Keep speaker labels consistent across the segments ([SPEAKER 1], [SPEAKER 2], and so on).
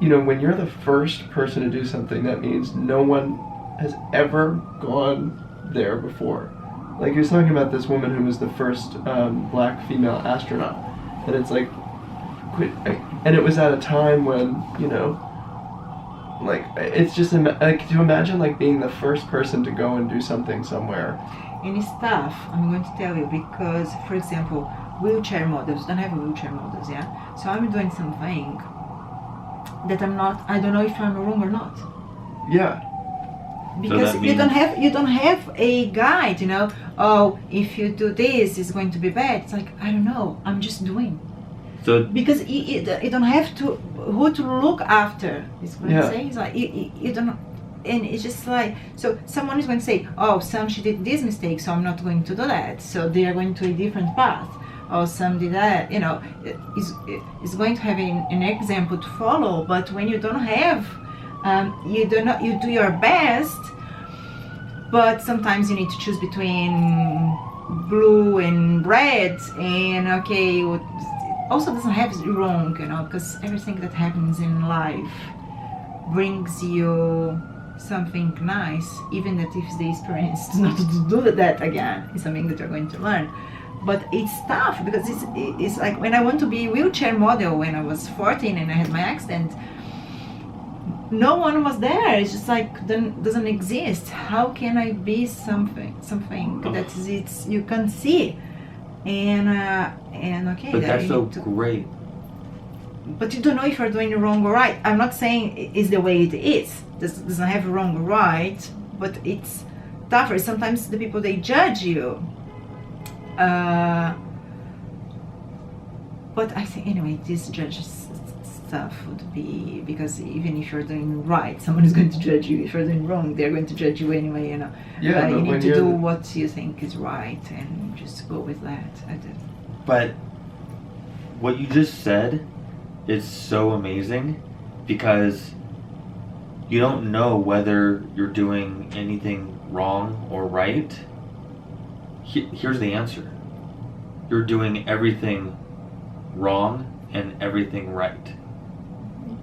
[SPEAKER 1] you know, when you're the first person to do something, that means no one has ever gone there before. Like he was talking about this woman who was the first black female astronaut, and it's like, and it was at a time when, you know, like it's just like to imagine like being the first person to go and do something somewhere.
[SPEAKER 2] And it's tough, I'm going to tell you, because for example, wheelchair models don't have wheelchair models, yeah. So I'm doing something that I don't know if I'm wrong or not.
[SPEAKER 1] Yeah.
[SPEAKER 2] Because
[SPEAKER 3] So
[SPEAKER 2] you don't have a guide, you know. Oh, if you do this, it's going to be bad. It's like, I don't know. I'm just doing.
[SPEAKER 3] So
[SPEAKER 2] because you don't have to who to look after. It's going to say, it's like you don't, and it's just like, so someone is going to say, oh, Sam, she did this mistake, so I'm not going to do that. So they are going to a different path. Or Sam did that, you know. Is going to have an example to follow. But when you don't have, you do your best, but sometimes you need to choose between blue and red, and okay, also doesn't have wrong, you know, because everything that happens in life brings you something nice, even that if the experience is not to do that again, it's something that you're going to learn. But it's tough because it's like when I want to be a wheelchair model when I was 14 and I had my accident, no one was there. It's just like doesn't exist. How can I be something that is you can see, and okay.
[SPEAKER 3] But that's so great.
[SPEAKER 2] But you don't know if you're doing it wrong or right. I'm not saying it's the way it is. Doesn't have wrong or right, but it's tougher. Sometimes the people, they judge you. But I think anyway, this judges stuff would be, because even if you're doing right, someone is going to judge you. If you're doing wrong, they're going to judge you anyway, you know.
[SPEAKER 1] Yeah,
[SPEAKER 2] you need to do what you think is right and just go with that.
[SPEAKER 3] But what you just said is so amazing, because you don't know whether you're doing anything wrong or right. Here's the answer. You're doing everything wrong and everything right.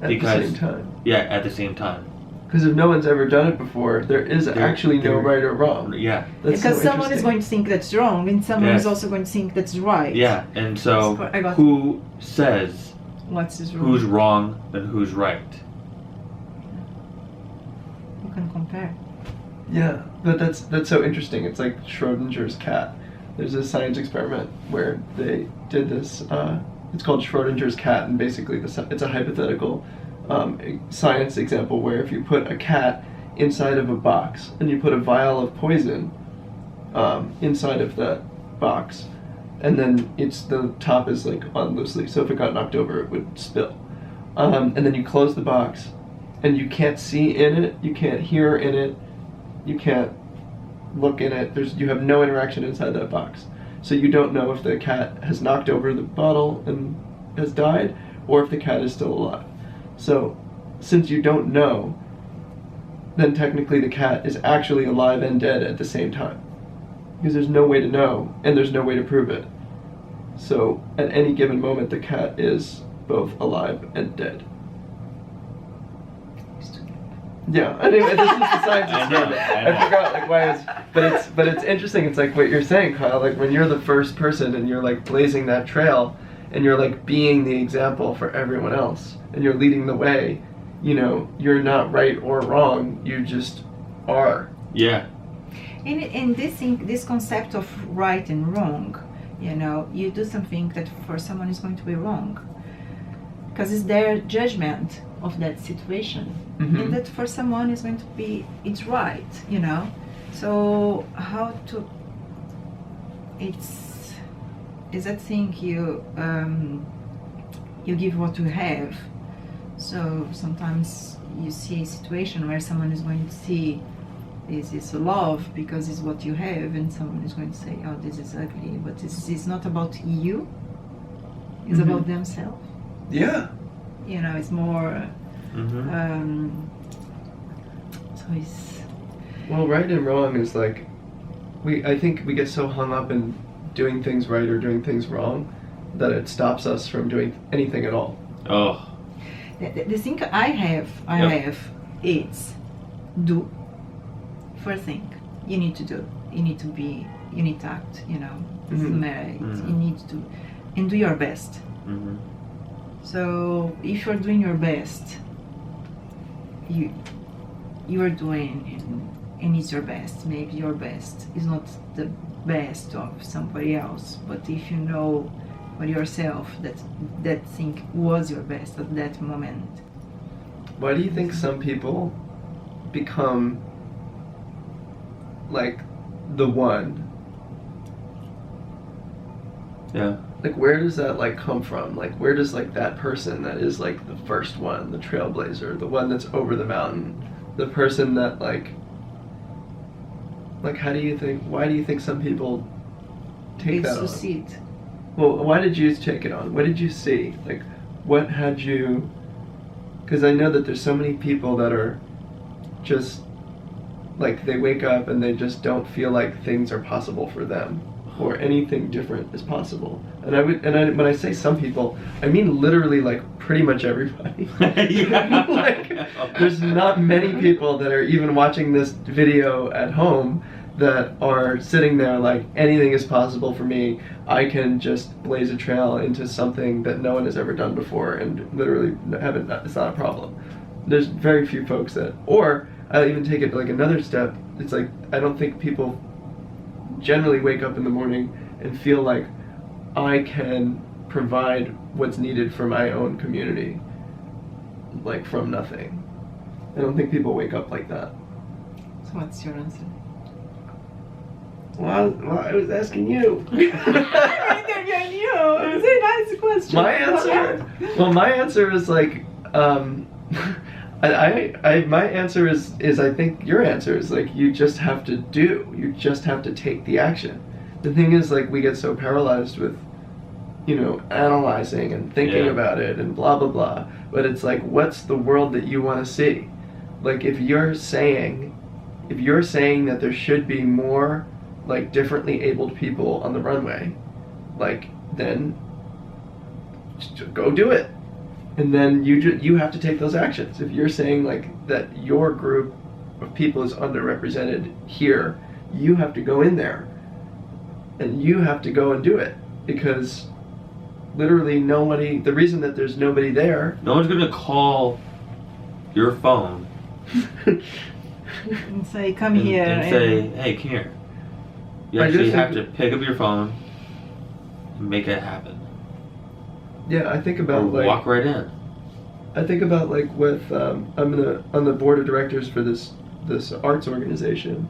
[SPEAKER 1] At the same time.
[SPEAKER 3] Yeah, at the same time.
[SPEAKER 1] Because if no one's ever done it before, there is actually no right or wrong.
[SPEAKER 3] Yeah.
[SPEAKER 1] That's
[SPEAKER 2] because
[SPEAKER 1] so
[SPEAKER 2] someone is going to think that's wrong, and someone is also going to think that's right.
[SPEAKER 3] Yeah, and so who says
[SPEAKER 2] what's wrong?
[SPEAKER 3] Who's wrong and who's right?
[SPEAKER 2] You can compare.
[SPEAKER 1] Yeah, but that's so interesting. It's like Schrodinger's cat. There's a science experiment where they did this. It's called Schrodinger's cat, and basically it's a hypothetical science example where if you put a cat inside of a box and you put a vial of poison inside of that box, and then the top is like on loosely, so if it got knocked over it would spill, and then you close the box and you can't see in it, you can't hear in it, you can't look in it, you have no interaction inside that box. So you don't know if the cat has knocked over the bottle and has died, or if the cat is still alive. So since you don't know, then technically the cat is actually alive and dead at the same time. Because there's no way to know, and there's no way to prove it. So at any given moment the cat is both alive and dead. Yeah, anyway, this is the science experiment. I forgot like why it's, but it's interesting. It's like what you're saying, Kyle. Like when you're the first person and you're like blazing that trail, and you're like being the example for everyone else, and you're leading the way. You know, you're not right or wrong. You just are.
[SPEAKER 3] Yeah.
[SPEAKER 2] And this concept of right and wrong, you know, you do something that for someone is going to be wrong, because it's their judgment of that situation.
[SPEAKER 1] Mm-hmm.
[SPEAKER 2] And that for someone is going to be, it's right, you know. So how to, is that thing you give what you have. So sometimes you see a situation where someone is going to see this is love because it's what you have, and someone is going to say, oh, this is ugly, but this is not about you, it's
[SPEAKER 1] mm-hmm.
[SPEAKER 2] about themselves.
[SPEAKER 1] Yeah.
[SPEAKER 2] You know, it's more
[SPEAKER 3] Mm-hmm.
[SPEAKER 2] So it's...
[SPEAKER 1] Well, right and wrong is like, I think we get so hung up in doing things right or doing things wrong that it stops us from doing anything at all.
[SPEAKER 3] Oh.
[SPEAKER 2] The thing I have is do. First thing you need to do. You need to act. You know, you need to, and do your best.
[SPEAKER 3] Mm-hmm.
[SPEAKER 2] So if you're doing your best, you are doing, and it's your best. Maybe your best is not the best of somebody else, but if you know for yourself that thing was your best at that moment.
[SPEAKER 1] Why do you think some people become like the one?
[SPEAKER 3] Yeah.
[SPEAKER 1] Like, where does that like come from? Like, where does like that person that is like the first one, the trailblazer, the one that's over the mountain, the person that like how do you think? Why do you think some people take that on?
[SPEAKER 2] Succeed.
[SPEAKER 1] Well, why did you take it on? What did you see? Like, what had you? Because I know that there's so many people that are just like they wake up and they just don't feel like things are possible for them, or anything different is possible. And when I say some people, I mean literally like pretty much everybody. Like, there's not many people that are even watching this video at home that are sitting there like, anything is possible for me. I can just blaze a trail into something that no one has ever done before and literally it's not a problem. There's very few folks that, or I'll even take it like another step. It's like, I don't think people generally wake up in the morning and feel like I can provide what's needed for my own community, like from nothing. I don't think people wake up like that.
[SPEAKER 2] So what's your answer?
[SPEAKER 1] Well, I was asking you.
[SPEAKER 2] I'm interviewing you. It's a nice question.
[SPEAKER 1] My answer? Well, my answer is like, my answer is I think your answer is like, you just have to do. You just have to take the action. The thing is, like, we get so paralyzed with, you know, analyzing and thinking about it and blah blah blah. But it's like, what's the world that you want to see? Like, if you're saying that there should be more like differently abled people on the runway, like, then just go do it. And then you have to take those actions. If you're saying like that your group of people is underrepresented here, you have to go in there and you have to go and do it, because literally nobody, the reason that there's nobody there,
[SPEAKER 3] no one's gonna call your phone
[SPEAKER 2] and say, come here.
[SPEAKER 3] And say, hey, come here. You actually have to pick up your phone and make it happen.
[SPEAKER 1] Yeah, I think about
[SPEAKER 3] or
[SPEAKER 1] like
[SPEAKER 3] walk right in.
[SPEAKER 1] I think about like with I'm on the board of directors for this arts organization,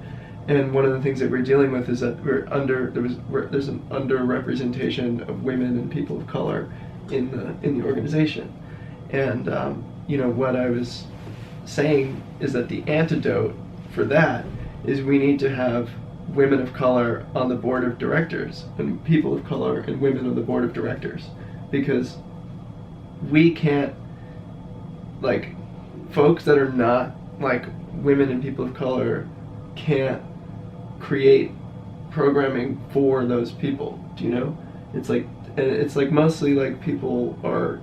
[SPEAKER 1] and one of the things that we're dealing with is that there's an underrepresentation of women and people of color in the organization, and you know, what I was saying is that the antidote for that is we need to have women of color on the board of directors and people of color and women on the board of directors, because we can't, like, folks that are not like women and people of color can't create programming for those people. Do you know? It's like mostly like people are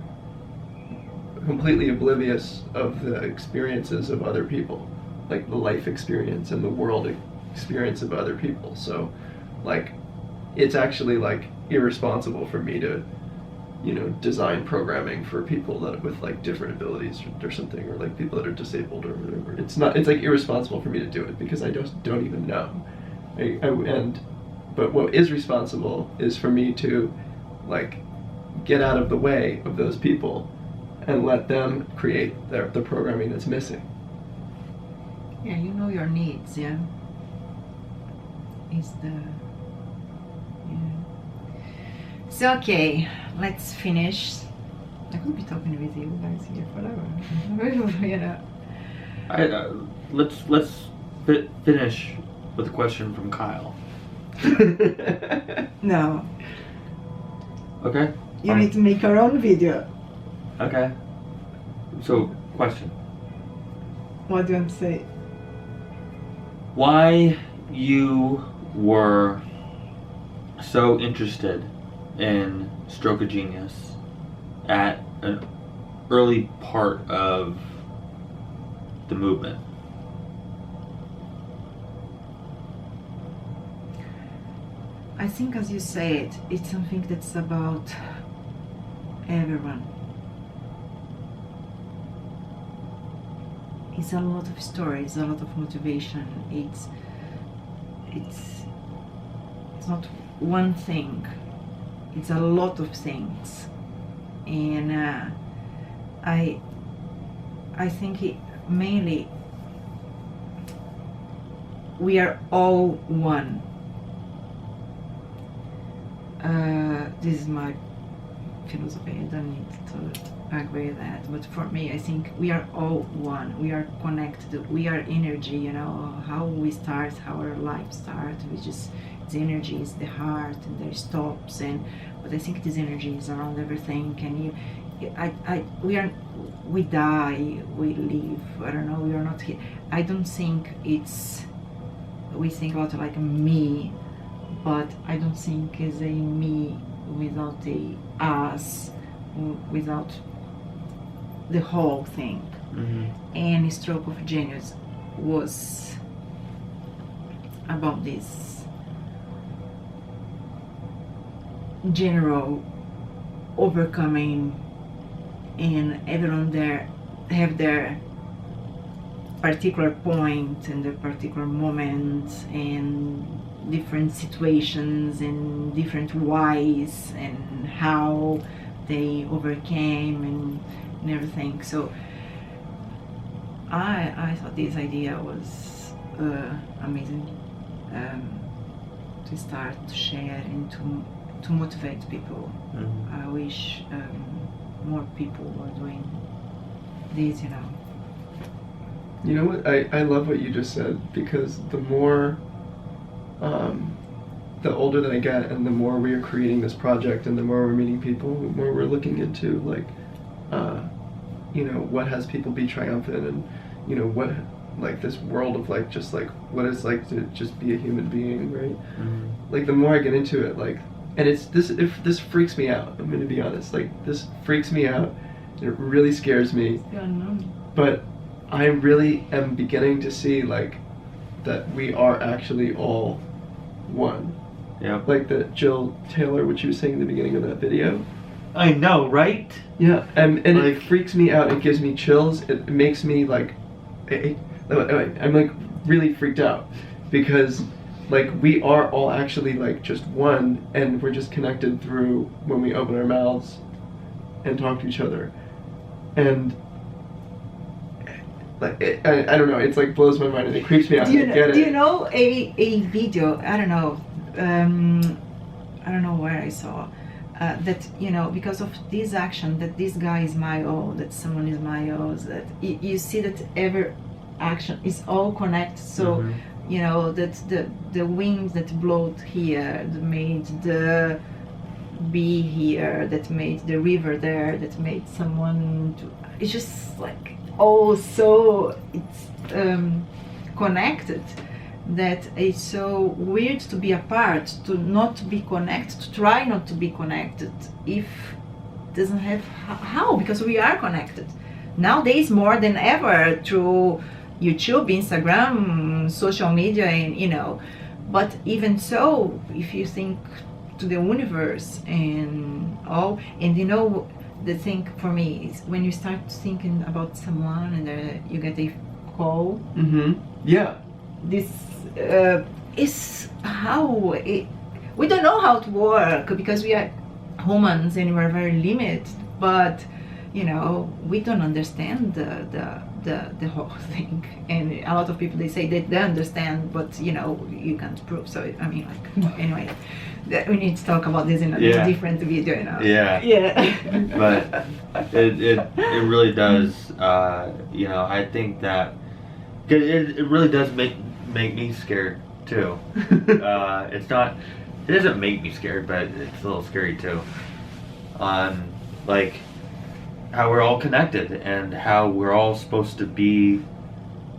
[SPEAKER 1] completely oblivious of the experiences of other people, like the life experience and the world experience of other people. So like, it's actually like irresponsible for me to, you know, design programming for people that with like different abilities or something, or like people that are disabled or whatever. It's like irresponsible for me to do it because I don't even know. But what is responsible is for me to like get out of the way of those people and let them create the programming that's missing.
[SPEAKER 2] Yeah, you know your needs, yeah. So okay, let's finish. I could be talking with you guys here forever. You know.
[SPEAKER 3] Let's finish with a question from Kyle.
[SPEAKER 2] No.
[SPEAKER 3] Okay.
[SPEAKER 2] You need to make your own video.
[SPEAKER 3] Okay. So, question.
[SPEAKER 2] What do you want to say?
[SPEAKER 3] Why you were so interested in StrokeofGenius at an early part of the movement?
[SPEAKER 2] I think, as you said, it's something that's about everyone. It's a lot of stories, a lot of motivation. It's not one thing. It's a lot of things, and I think mainly we are all one. This is my philosophy. I don't need to agree with that, but for me, I think we are all one. We are connected. We are energy. You know how we start, how our life starts. We just, the energy is the heart, and there stops. But I think this energy is around everything. And we die, we live. I don't know. We are not here. I don't think it's. We think about like me, but I don't think it's a me without a us, without the whole thing.
[SPEAKER 3] Mm-hmm.
[SPEAKER 2] And Stroke of Genius was about this general overcoming, and everyone there have their particular point and their particular moments and different situations and different whys and how they overcame and everything. So I thought this idea was amazing, to start to share and to motivate people.
[SPEAKER 3] Mm-hmm.
[SPEAKER 2] I wish more people were doing this, you know.
[SPEAKER 1] You know what? I love what you just said, because the more, the older that I get, and the more we are creating this project, and the more we're meeting people, the more we're looking into like, you know, what has people be triumphant, and you know what, like this world of like just like what it's like to just be a human being, right?
[SPEAKER 3] Mm-hmm.
[SPEAKER 1] Like the more I get into it, like, and it's this. If this freaks me out, I'm gonna be honest. Like this freaks me out. It really scares me.
[SPEAKER 2] The unknown.
[SPEAKER 1] But I really am beginning to see like that we are actually all one.
[SPEAKER 3] Yeah.
[SPEAKER 1] Like the Jill Taylor, which you were saying in the beginning of that video.
[SPEAKER 3] I know, right?
[SPEAKER 1] Yeah, and
[SPEAKER 3] Like,
[SPEAKER 1] it freaks me out. It gives me chills. It makes me like, I'm like really freaked out, because like we are all actually like just one, and we're just connected through when we open our mouths and talk to each other. And like I don't know, it's like blows my mind and it creeps me out.
[SPEAKER 2] Do you
[SPEAKER 1] I get it.
[SPEAKER 2] Do you know a video? I don't know. I don't know where I saw that, you know, because of this action, that this guy is my all, that someone is my all, that you see that every action is all connected. So
[SPEAKER 3] mm-hmm.
[SPEAKER 2] you know that the wind that blowed here, that made the bee here, that made the river there, that made someone it's just like all so it's connected, that it's so weird to be apart, to not be connected, to try not to be connected, if doesn't have how, because we are connected nowadays more than ever through YouTube, Instagram, social media, and you know. But even so, if you think to the universe and all, and you know, the thing for me is when you start thinking about someone and you get a call.
[SPEAKER 1] Mm-hmm. Yeah.
[SPEAKER 2] This is how we don't know how to work, because we are humans and we're very limited, but you know, we don't understand the whole thing. And a lot of people, they say that they understand, but you know, you can't prove. So I mean, like, anyway, we need to talk about this in a different video, you know.
[SPEAKER 3] Yeah. But it really does, you know, I think that it really does make me scared too. It doesn't make me scared, but it's a little scary too. Like how we're all connected, and how we're all supposed to be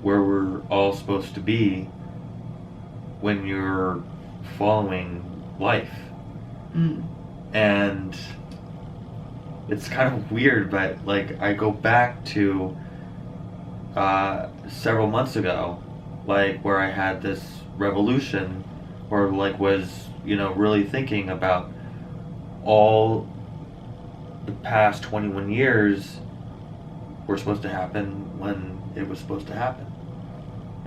[SPEAKER 3] where we're all supposed to be when you're following life. And it's kind of weird, but like I go back to several months ago, like where I had this revolution, or like was, you know, really thinking about all the past 21 years were supposed to happen when it was supposed to happen.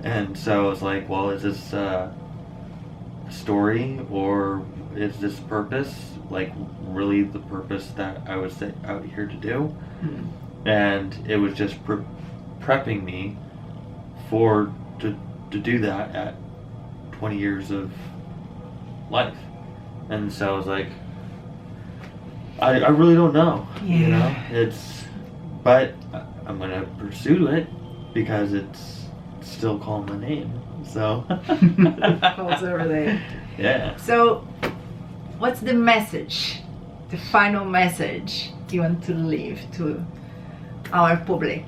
[SPEAKER 3] And so it's like, well, is this a story, or is this purpose like really the purpose that I was out here to do?
[SPEAKER 1] Mm-hmm.
[SPEAKER 3] And it was just prepping me for to do that at 20 years of life. And so I was like, I really don't know.
[SPEAKER 2] Yeah.
[SPEAKER 3] You know, but I'm gonna pursue it because it's still calling my name. So
[SPEAKER 2] Calls over there.
[SPEAKER 3] yeah.
[SPEAKER 2] So, what's the message, the final message you want to leave to our public,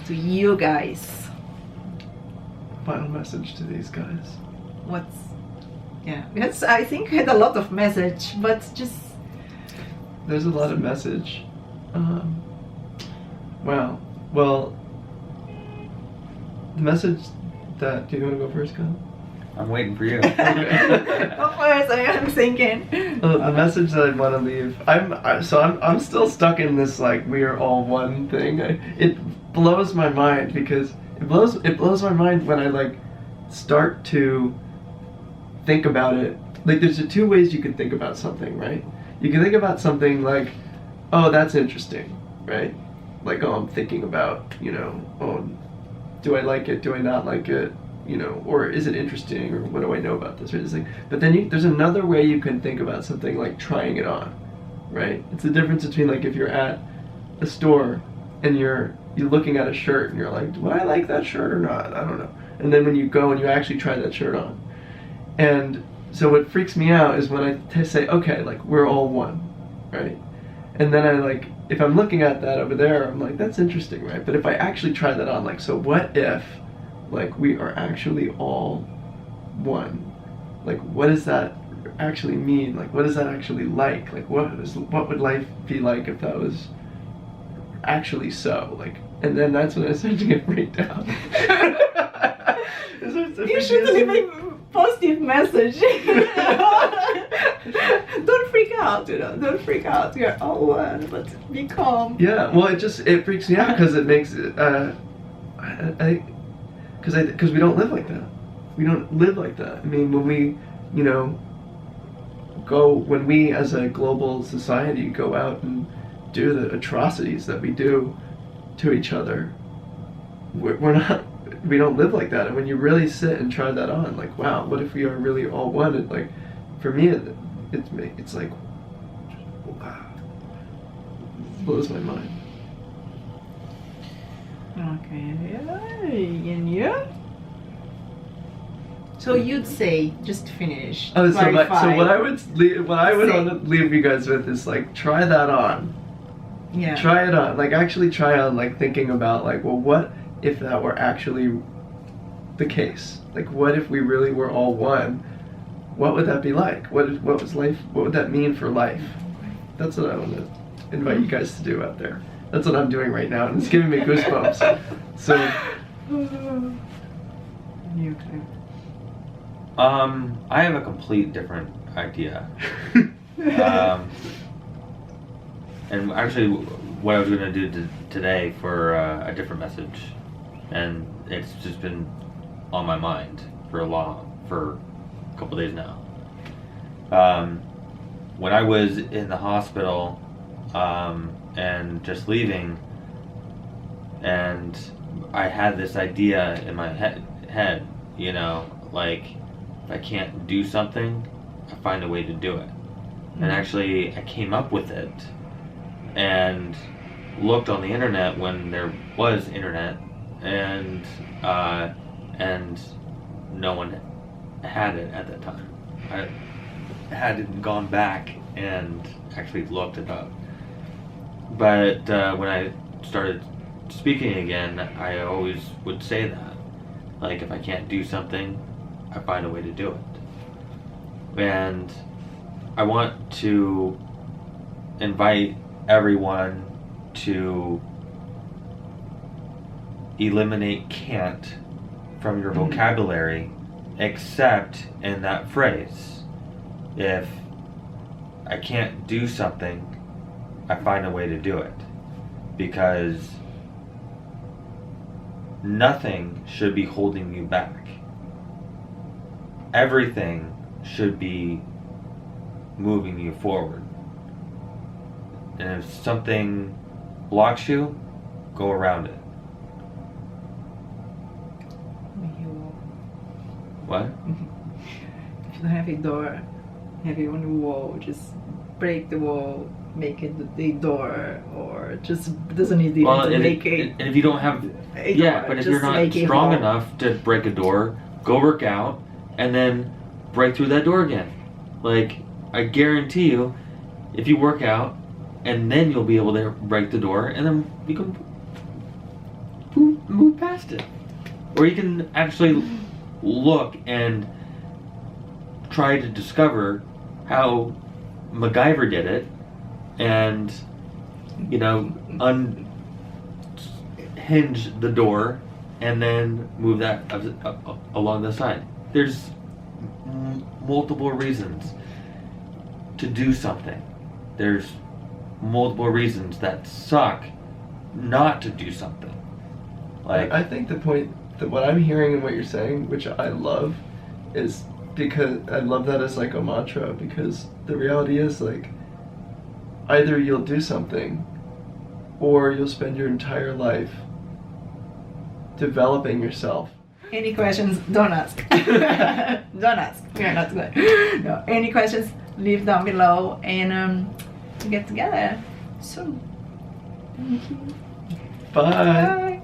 [SPEAKER 2] to you guys?
[SPEAKER 1] Final message to these guys.
[SPEAKER 2] What's, yeah, because I think I had a lot of message, but just
[SPEAKER 1] There's a lot of message. Wow. Well, the message that... Do you want to go first, Kyle?
[SPEAKER 3] I'm waiting for you.
[SPEAKER 2] of course I am thinking.
[SPEAKER 1] The message that I want to leave... I'm still stuck in this, like, we are all one thing. It blows my mind because... It blows my mind when I, like, start to think about it. Like, there's two ways you could think about something, right? You can think about something like, oh, that's interesting, right? Like, oh, I'm thinking about, you know, oh, do I like it? Do I not like it? You know, or is it interesting? Or what do I know about this? Right? It's like, but then there's another way you can think about something like trying it on, right? It's the difference between, like, if you're at a store and you're looking at a shirt and you're like, do I like that shirt or not? I don't know. And then when you go and you actually try that shirt on. And so what freaks me out is when I say, okay, like, we're all one, right? And then I, like, if I'm looking at that over there, I'm like, that's interesting, right? But if I actually try that on, like, so what if, like, we are actually all one? Like, what does that actually mean? Like, what is that actually like? Like, what would life be like if that was actually so? Like, and then that's when I start to get freaked out.
[SPEAKER 2] You should leave a positive message. Don't freak out, you know. Don't freak out. You're all one, but be calm.
[SPEAKER 1] Yeah, well, it freaks me out because it makes it, because we don't live like that. We don't live like that. I mean, when we, you know, when we as a global society go out and do the atrocities that we do to each other, we don't live like that. And when you really sit and try that on, like, wow, what if we are really all one? And, like, for me, it's like, wow, it blows my mind.
[SPEAKER 2] Okay, and you? So you'd say, just to finish,
[SPEAKER 1] Oh, so
[SPEAKER 2] clarify.
[SPEAKER 1] what I would leave,
[SPEAKER 2] Say.
[SPEAKER 1] want to leave you guys with is, like, try that on.
[SPEAKER 2] Yeah.
[SPEAKER 1] Try it on. Like, actually try on, like, thinking about, like, well, what if that were actually the case? Like, what if we really were all one? What would that be like? What was life? What would that mean for life? That's what I want to invite you guys to do out there. That's what I'm doing right now, and it's giving me goosebumps. So,
[SPEAKER 2] You too.
[SPEAKER 3] I have a complete different idea. And actually, what I was going to do today for a different message, and it's just been on my mind for a couple days now. When I was in the hospital and just leaving, and I had this idea in my head, you know, like, if I can't do something, I find a way to do it. And actually, I came up with it and looked on the internet when there was internet, and no one had it at that time. I hadn't gone back and actually looked it up. But when I started speaking again, I always would say that, like, if I can't do something, I find a way to do it. And I want to invite everyone to eliminate can't from your vocabulary, except in that phrase. If I can't do something, I find a way to do it. Because nothing should be holding you back. Everything should be moving you forward. And if something blocks you, go around it. What?
[SPEAKER 2] If you don't have a door, have it on the wall, just break the wall, make it the door, or just doesn't need even to make it.
[SPEAKER 3] And if you don't have,
[SPEAKER 2] a
[SPEAKER 3] yeah,
[SPEAKER 2] door,
[SPEAKER 3] but if
[SPEAKER 2] just
[SPEAKER 3] you're not
[SPEAKER 2] make it
[SPEAKER 3] strong
[SPEAKER 2] whole.
[SPEAKER 3] enough to break a door, go work out and then break through that door again. Like, I guarantee you, if you work out, and then you'll be able to break the door, and then you can move past it. Or you can actually look and try to discover how MacGyver did it, and, you know, unhinge the door, and then move that along the side. There's multiple reasons to do something. There's multiple reasons that suck not to do something. Like,
[SPEAKER 1] I think the point that what I'm hearing and what you're saying, which I love, is because I love that as like a mantra, because the reality is, like, either you'll do something or you'll spend your entire life developing yourself.
[SPEAKER 2] Any questions? Don't ask. Don't ask. We are not good. No. Any questions? Leave down below, and get together soon. Thank you.
[SPEAKER 1] Bye.
[SPEAKER 2] Bye.